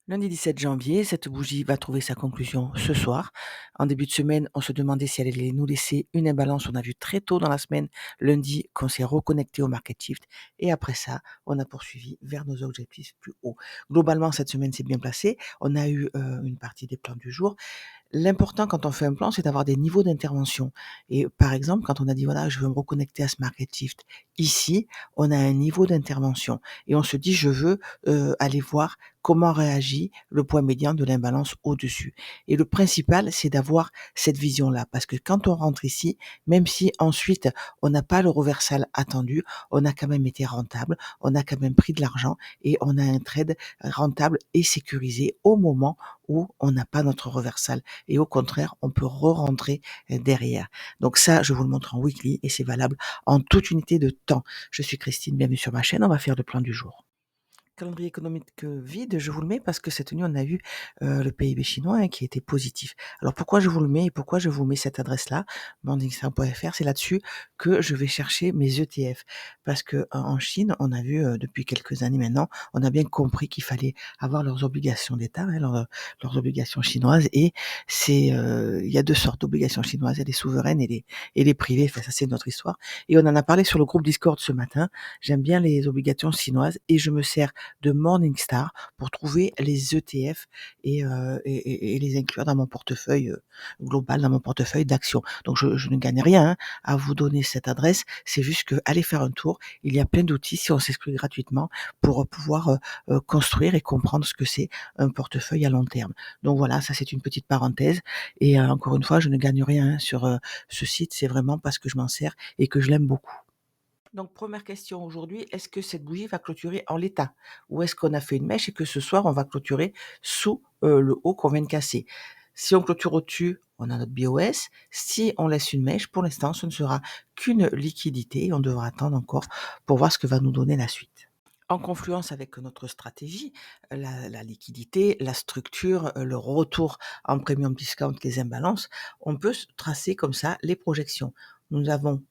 Lundi 17 janvier, cette bougie va trouver sa conclusion ce soir. En début de semaine, on se demandait si elle allait nous laisser une imbalance. On a vu très tôt dans la semaine, lundi, qu'on s'est reconnecté au market shift. Et après ça, on a poursuivi vers nos objectifs plus hauts. Globalement, cette semaine s'est bien placée. On a eu une partie des plans du jour. L'important quand on fait un plan, c'est d'avoir des niveaux d'intervention et par exemple, quand on a dit: «Voilà, je veux me reconnecter à ce market shift». Ici, on a un niveau d'intervention et on se dit: «Je veux, aller voir comment réagit le point médian de l'imbalance au-dessus» et le principal, c'est d'avoir cette vision-là parce que quand on rentre ici, même si ensuite on n'a pas le reversal attendu, on a quand même été rentable, on a quand même pris de l'argent et on a un trade rentable et sécurisé au moment où on n'a pas notre reversal et au contraire, on peut re-rentrer derrière. Donc ça, je vous le montre en weekly et c'est valable en toute unité de temps. Je suis Christine, bienvenue sur ma chaîne, on va faire le plan du jour. Calendrier économique vide, je vous le mets parce que cette nuit, on a vu le PIB chinois qui était positif. Alors pourquoi je vous le mets et pourquoi je vous mets cette adresse-là, morningstar.fr, c'est là-dessus que je vais chercher mes ETF. Parce que en Chine, on a vu depuis quelques années maintenant, on a bien compris qu'il fallait avoir leurs obligations d'État, leurs obligations chinoises. Et il y a deux sortes d'obligations chinoises, il y a les souveraines et les privées. Enfin, ça c'est notre histoire. Et on en a parlé sur le groupe Discord ce matin. J'aime bien les obligations chinoises et je me sers de Morningstar pour trouver les ETF et les inclure dans mon portefeuille global, dans mon portefeuille d'actions. Donc je ne gagne rien à vous donner cette adresse, c'est juste que allez faire un tour. Il y a plein d'outils si on s'inscrit gratuitement pour pouvoir construire et comprendre ce que c'est un portefeuille à long terme. Donc voilà, ça c'est une petite parenthèse. Et encore une fois, je ne gagne rien sur ce site, c'est vraiment parce que je m'en sers et que je l'aime beaucoup. Donc première question aujourd'hui, est-ce que cette bougie va clôturer en l'état? Ou est-ce qu'on a fait une mèche et que ce soir on va clôturer sous, le haut qu'on vient de casser? Si on clôture au-dessus, on a notre BOS. Si on laisse une mèche, pour l'instant, ce ne sera qu'une liquidité et on devra attendre encore pour voir ce que va nous donner la suite. En confluence avec notre stratégie, la liquidité, la structure, le retour en premium discount, les imbalances, on peut se tracer comme ça les projections. Nous avons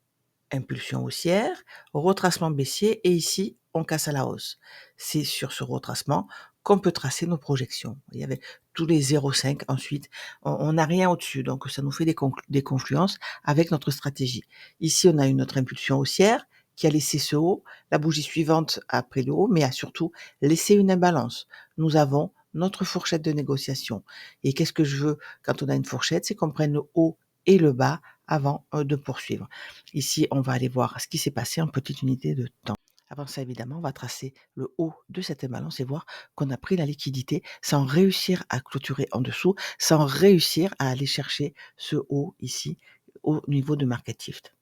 impulsion haussière, retracement baissier et ici, on casse à la hausse. C'est sur ce retracement qu'on peut tracer nos projections. Il y avait tous les 0,5 ensuite, on n'a rien au-dessus, donc ça nous fait des confluences avec notre stratégie. Ici, on a une autre impulsion haussière qui a laissé ce haut, la bougie suivante après le haut, mais a surtout laissé une imbalance. Nous avons notre fourchette de négociation. Et qu'est-ce que je veux quand on a une fourchette? C'est qu'on prenne le haut et le bas avant de poursuivre. Ici, on va aller voir ce qui s'est passé en petite unité de temps. Avant ça, évidemment, on va tracer le haut de cette imbalance et voir qu'on a pris la liquidité sans réussir à clôturer en dessous, sans réussir à aller chercher ce haut ici au niveau de market shift.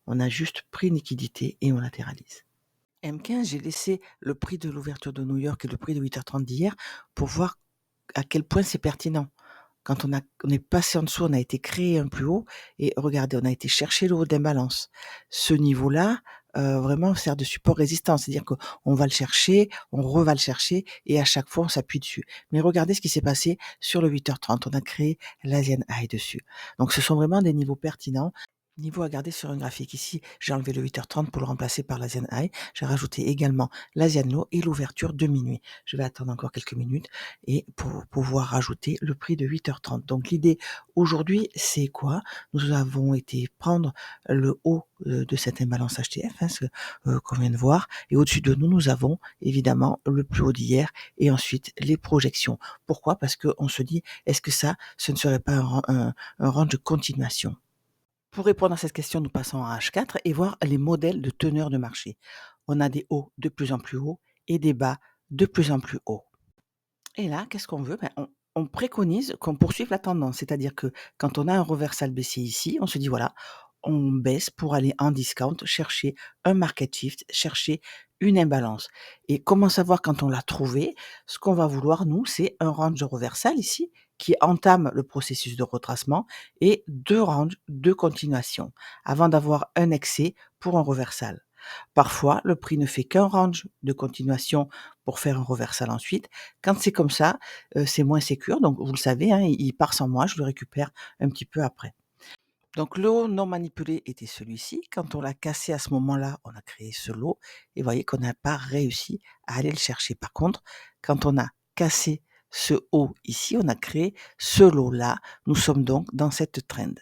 On a juste pris une liquidité et on latéralise. M15, j'ai laissé le prix de l'ouverture de New York et le prix de 8h30 d'hier pour voir à quel point c'est pertinent. Quand on est passé en dessous, on a été créé un plus haut et regardez, on a été chercher le haut d'imbalance. Ce niveau-là, vraiment sert de support résistant, c'est-à-dire qu'on va le chercher, on va le chercher et à chaque fois on s'appuie dessus. Mais regardez ce qui s'est passé sur le 8h30, on a créé l'Asian High dessus. Donc ce sont vraiment des niveaux pertinents. Niveau à garder sur un graphique. Ici, j'ai enlevé le 8h30 pour le remplacer par l'Asian High. J'ai rajouté également l'Asian Low et l'ouverture de minuit. Je vais attendre encore quelques minutes et pour pouvoir rajouter le prix de 8h30. Donc l'idée aujourd'hui, c'est quoi? Nous avons été prendre le haut de cette imbalance HTF, qu'on vient de voir, et au-dessus de nous, nous avons évidemment le plus haut d'hier et ensuite les projections. Pourquoi? Parce qu'on se dit, est-ce que ça, ce ne serait pas un range de continuation? Pour répondre à cette question, nous passons à H4 et voir les modèles de teneur de marché. On a des hauts de plus en plus hauts et des bas de plus en plus hauts. Et là, qu'est-ce qu'on veut? On préconise qu'on poursuive la tendance. C'est-à-dire que quand on a un reversal baissier ici, on se dit voilà, on baisse pour aller en discount, chercher un market shift, chercher une imbalance. Et comment savoir quand on l'a trouvé? Ce qu'on va vouloir, nous, c'est un range de reversal ici qui entame le processus de retracement et deux ranges de continuation avant d'avoir un excès pour un reversal. Parfois, le prix ne fait qu'un range de continuation pour faire un reversal ensuite. Quand c'est comme ça, c'est moins sécure, donc vous le savez, il part sans moi, je le récupère un petit peu après. Donc le haut non manipulé était celui-ci. Quand on l'a cassé à ce moment-là, on a créé ce lot et vous voyez qu'on n'a pas réussi à aller le chercher. Par contre, quand on a cassé ce haut ici, on a créé ce lot-là. Nous sommes donc dans cette trend.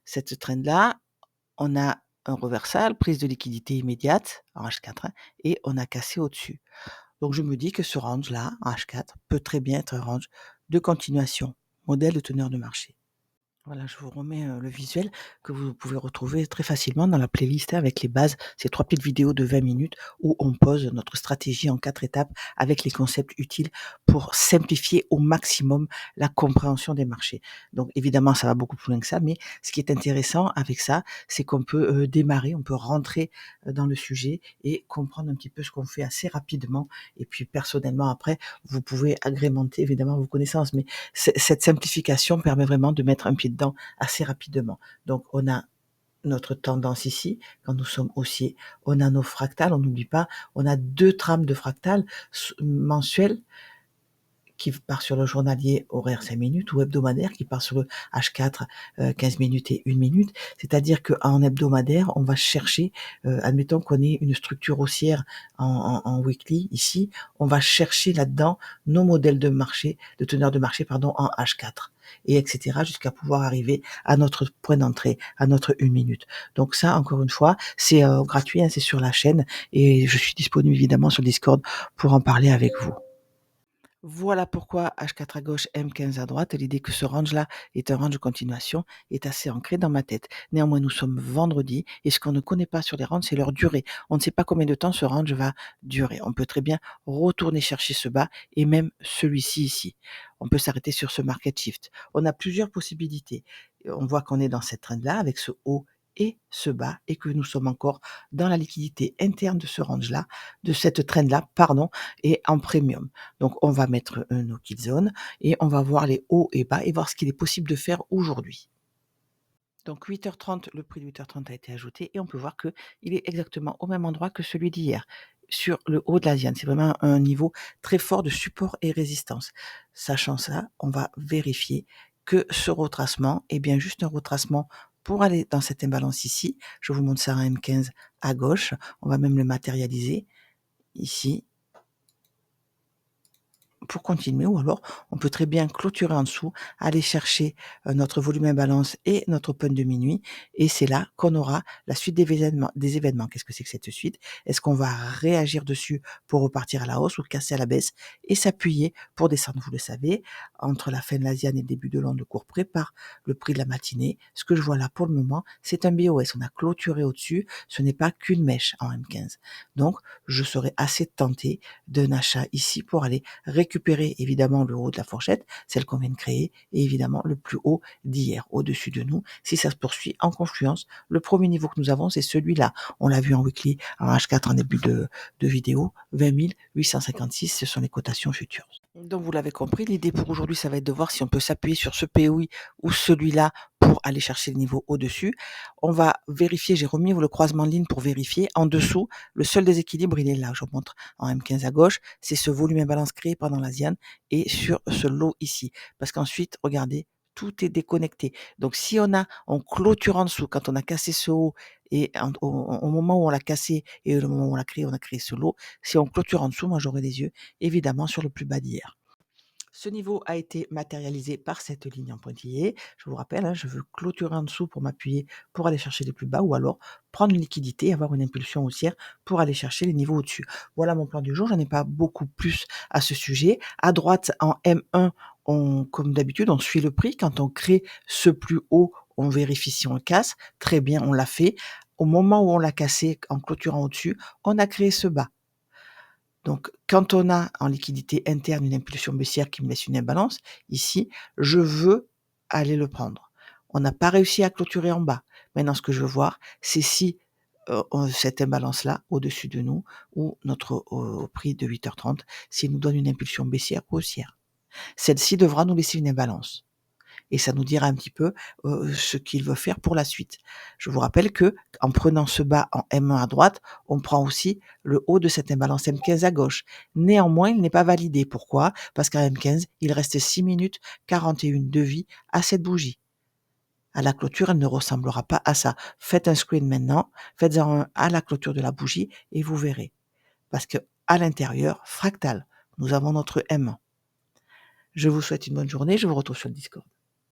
Cette trend-là, on a un reversal, prise de liquidité immédiate en H4 et on a cassé au-dessus. Donc je me dis que ce range-là, en H4, peut très bien être un range de continuation, modèle de teneur de marché. Voilà, je vous remets le visuel que vous pouvez retrouver très facilement dans la playlist avec les bases. C'est 3 petites vidéos de 20 minutes où on pose notre stratégie en 4 étapes avec les concepts utiles pour simplifier au maximum la compréhension des marchés. Donc évidemment, ça va beaucoup plus loin que ça, mais ce qui est intéressant avec ça, c'est qu'on peut démarrer, on peut rentrer dans le sujet et comprendre un petit peu ce qu'on fait assez rapidement. Et puis personnellement, après, vous pouvez agrémenter évidemment vos connaissances, mais cette simplification permet vraiment de mettre un pied dedans assez rapidement. Donc, on a notre tendance ici, quand nous sommes haussiers, on a nos fractales, on n'oublie pas, on a 2 trames de fractales mensuelles qui part sur le journalier horaire 5 minutes ou hebdomadaire qui part sur le H4 15 minutes et 1 minute. C'est-à-dire qu'en hebdomadaire, on va chercher, admettons qu'on ait une structure haussière en weekly ici, on va chercher là-dedans nos modèles de marché, de teneur de marché, pardon, en H4 et etc. jusqu'à pouvoir arriver à notre point d'entrée, à notre 1 minute. Donc ça, encore une fois, c'est gratuit, hein, c'est sur la chaîne et je suis disponible évidemment sur Discord pour en parler avec vous. Voilà pourquoi H4 à gauche, M15 à droite. L'idée que ce range-là est un range de continuation est assez ancré dans ma tête. Néanmoins, nous sommes vendredi et ce qu'on ne connaît pas sur les ranges, c'est leur durée. On ne sait pas combien de temps ce range va durer. On peut très bien retourner chercher ce bas et même celui-ci ici. On peut s'arrêter sur ce market shift. On a plusieurs possibilités. On voit qu'on est dans cette trend-là avec ce haut et ce bas et que nous sommes encore dans la liquidité interne de ce range-là, de cette trend-là, pardon, et en premium. Donc, on va mettre nos kill zones et on va voir les hauts et bas et voir ce qu'il est possible de faire aujourd'hui. Donc 8h30, le prix de 8h30 a été ajouté et on peut voir qu'il est exactement au même endroit que celui d'hier, sur le haut de la Diane. C'est vraiment un niveau très fort de support et résistance. Sachant ça, on va vérifier que ce retracement est bien juste un retracement pour aller dans cette imbalance ici. Je vous montre ça en M15 à gauche. On va même le matérialiser ici pour continuer, ou alors on peut très bien clôturer en dessous, aller chercher notre volume imbalance et notre open de minuit, et c'est là qu'on aura la suite des événements. Qu'est-ce que c'est que cette suite? Est-ce qu'on va réagir dessus pour repartir à la hausse ou casser à la baisse et s'appuyer pour descendre? Vous le savez, entre la fin de l'Asiane et le début de l'onde de cours prépare le prix de la matinée. Ce que je vois là pour le moment, c'est un BOS. On a clôturé au-dessus, ce n'est pas qu'une mèche en M15. Donc, je serais assez tenté d'un achat ici pour aller récupérer évidemment le haut de la fourchette, celle qu'on vient de créer, et évidemment le plus haut d'hier, au-dessus de nous. Si ça se poursuit en confluence, le premier niveau que nous avons, c'est celui-là. On l'a vu en weekly, en H4 en début de vidéo, 20 856, ce sont les cotations futures. Donc vous l'avez compris, l'idée pour aujourd'hui, ça va être de voir si on peut s'appuyer sur ce POI ou celui-là pour aller chercher le niveau au-dessus. On va vérifier, j'ai remis le croisement de ligne pour vérifier. En dessous, le seul déséquilibre, il est là. Je vous montre en M15 à gauche, c'est ce volume imbalance créé pendant l'Asiane et sur ce lot ici. Parce qu'ensuite, regardez, tout est déconnecté. Donc si on clôture en dessous, quand on a cassé ce haut et au moment où on l'a cassé et le moment où on a créé ce lot, si on clôture en dessous, moi j'aurai les yeux évidemment sur le plus bas d'hier. Ce niveau a été matérialisé par cette ligne en pointillé. Je vous rappelle, hein, je veux clôturer en dessous pour m'appuyer pour aller chercher les plus bas ou alors prendre une liquidité, avoir une impulsion haussière pour aller chercher les niveaux au-dessus. Voilà mon plan du jour. J'en ai pas beaucoup plus à ce sujet. À droite, en M1, comme d'habitude, on suit le prix. Quand on crée ce plus haut, on vérifie si on le casse. Très bien, on l'a fait. Au moment où on l'a cassé en clôturant au-dessus, on a créé ce bas. Donc, quand on a en liquidité interne une impulsion baissière qui me laisse une imbalance, ici, je veux aller le prendre. On n'a pas réussi à clôturer en bas. Maintenant, ce que je veux voir, c'est si cette imbalance-là, au-dessus de nous, ou notre au prix de 8h30, s'il nous donne une impulsion baissière ou haussière. Celle-ci devra nous laisser une imbalance et ça nous dira un petit peu ce qu'il veut faire pour la suite. Je vous rappelle que en prenant ce bas en M1 à droite, on prend aussi le haut de cette imbalance M15 à gauche. Néanmoins, il n'est pas validé. Pourquoi? Parce qu'en M15, il reste 6 minutes 41 de vie à cette bougie. À la clôture, elle ne ressemblera pas à ça. Faites un screen maintenant, faites-en un à la clôture de la bougie et vous verrez. Parce que à l'intérieur, fractal, nous avons notre M1. Je vous souhaite une bonne journée, je vous retrouve sur le Discord.